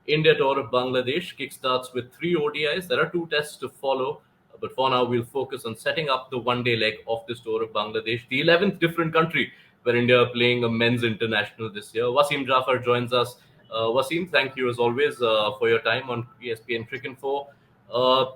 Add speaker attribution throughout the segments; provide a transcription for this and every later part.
Speaker 1: India tour of Bangladesh kickstarts with 3 ODIs. There are 2 tests to follow, but for now we'll focus on setting up the one-day leg of this tour of Bangladesh, the 11th different country where India are playing a men's international this year. Wasim Jaffer joins us. Wasim, thank you as always for your time on ESPN Cricinfo. Uh,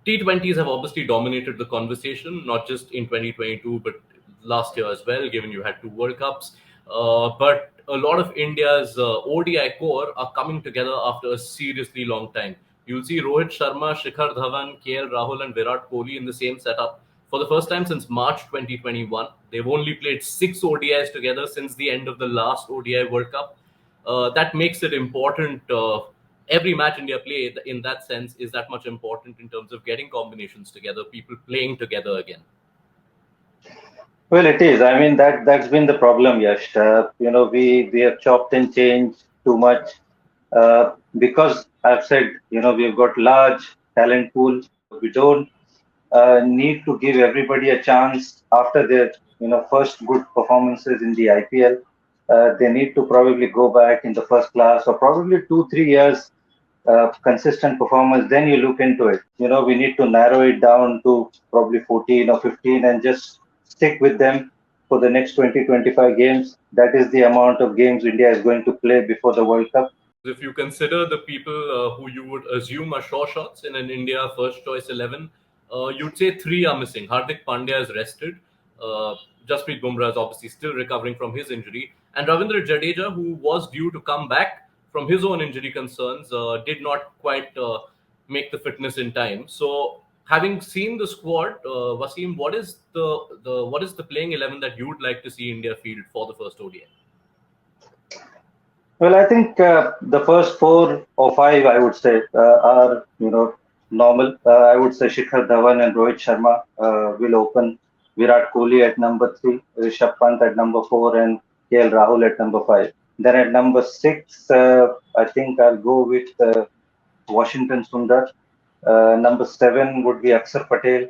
Speaker 1: T20s have obviously dominated the conversation, not just in 2022, but last year as well, given you had 2 World Cups. But a lot of India's ODI core are coming together after a seriously long time. You'll see Rohit Sharma, Shikhar Dhawan, KL Rahul, and Virat Kohli in the same setup for the first time since March 2021. They've only played 6 ODIs together since the end of the last ODI World Cup. That makes it important. Every match India play in that sense is that much important in terms of getting combinations together, people playing together again.
Speaker 2: Well, it is. I mean, that's been the problem, Yash. We have chopped and changed too much because I've said, we've got large talent pool. We don't need to give everybody a chance after their, first good performances in the IPL. They need to probably go back in the first class or probably 2, 3 years consistent performance. Then you look into it. We need to narrow it down to probably 14 or 15 and just stick with them for the next 20, 25 games. That is the amount of games India is going to play before the World Cup.
Speaker 1: If you consider the people who you would assume are sure shots in an India first choice 11, you'd say 3 are missing. Hardik Pandya is rested. Uh, Jasprit Bumrah is obviously still recovering from his injury. And Ravindra Jadeja, who was due to come back from his own injury concerns, did not quite make the fitness in time. So, having seen the squad, Wasim, what is the playing 11 that you would like to see India field for the first ODI?
Speaker 2: Well, I think the first 4 or 5, I would say, are normal. I would say Shikhar Dhawan and Rohit Sharma will open. Virat Kohli at number 3, Rishabh Pant at number 4, and KL Rahul at number 5. Then at number 6, I think I'll go with Washington Sundar. Number 7 would be Akshar Patel.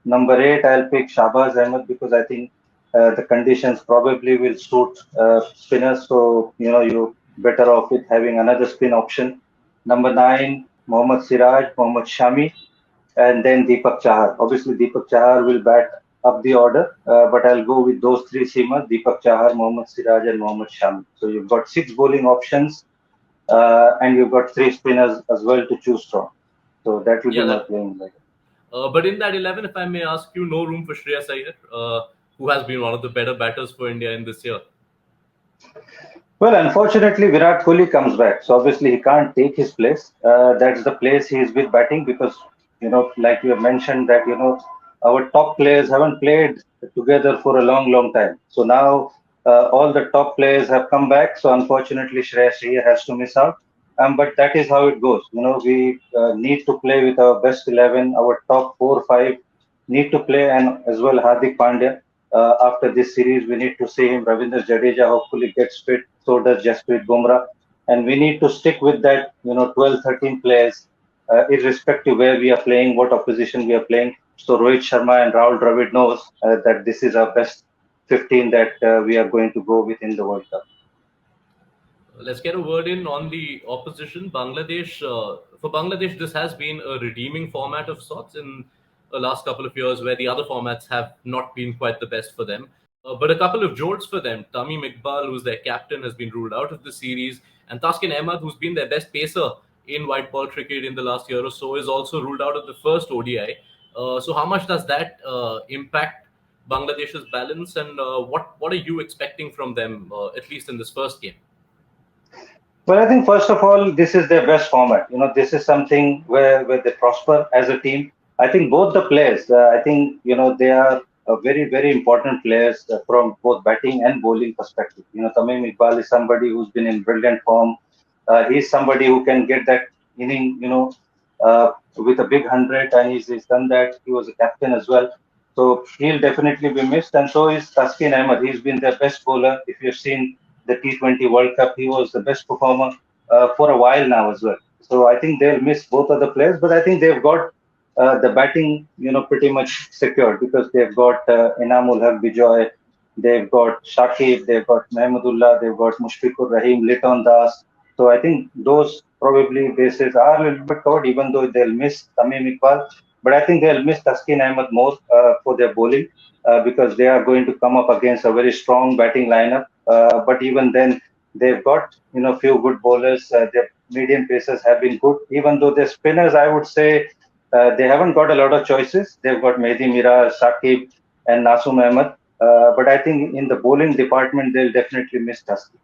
Speaker 2: Number 8, I'll pick Shahbaz Ahmed because I think the conditions probably will suit spinners. So, you're better off with having another spin option. Number 9, Mohammad Siraj, Mohammad Shami, and then Deepak Chahar. Obviously, Deepak Chahar will bat up the order, but I'll go with those 3 seamers, Deepak Chahar, Mohammad Siraj, and Mohammad Shami. So you've got 6 bowling options, and you've got 3 spinners as well to choose from. So that will be
Speaker 1: Yeah,
Speaker 2: my
Speaker 1: that
Speaker 2: playing leg.
Speaker 1: But in that 11, if I may ask you, no room for Shreyas Iyer, who has been one of the better batters for India in this year.
Speaker 2: Well, unfortunately, Virat Kohli comes back. So obviously, he can't take his place. That's the place he is with batting because, like you have mentioned, that, our top players haven't played together for a long, long time. So now all the top players have come back. So unfortunately, Shreyas Iyer has to miss out. But that is how it goes. We need to play with our best 11, our top 4, 5 need to play, and as well Hardik Pandya. After this series, we need to see him. Ravindra Jadeja hopefully gets fit. So does Jasprit Bumrah. And we need to stick with that, 12, 13 players, irrespective where we are playing, what opposition we are playing. So Rohit Sharma and Rahul Dravid knows that this is our best 15 that we are going to go with in the World Cup.
Speaker 1: Let's get a word in on the opposition. Bangladesh, for Bangladesh, this has been a redeeming format of sorts in the last couple of years where the other formats have not been quite the best for them. But a couple of jolts for them. Tamim Iqbal, who's their captain, has been ruled out of the series. And Taskin Ahmad, who's been their best pacer in white ball cricket in the last year or so, is also ruled out of the first ODI. So how much does that impact Bangladesh's balance? And what are you expecting from them, at least in this first game?
Speaker 2: Well, I think first of all, this is their best format. This is something where they prosper as a team. I think both the players, I think, they are very, very important players from both batting and bowling perspective. Tamim Iqbal is somebody who's been in brilliant form. He's somebody who can get that inning, with a big 100, and he's done that. He was a captain as well. So he'll definitely be missed. And so is Taskin Ahmed. He's been their best bowler. If you've seen the T20 World Cup, he was the best performer for a while now as well. So I think they'll miss both of the players, but I think they've got the batting, pretty much secured because they've got Inamul Haq Bijoy, they've got Shakib, they've got Mahmudullah, they've got Mushfiqur Rahim, Liton Das. So I think those probably bases are a little bit covered, even though they'll miss Tamim Iqbal. But I think they'll miss Taskin Ahmed more for their bowling because they are going to come up against a very strong batting lineup. But even then, they've got few good bowlers. Their medium pacers have been good, even though their spinners, I would say, they haven't got a lot of choices. They've got Mehdi Mira, Shakib, and Nasum Ahmed. But I think in the bowling department, they'll definitely miss Taskin.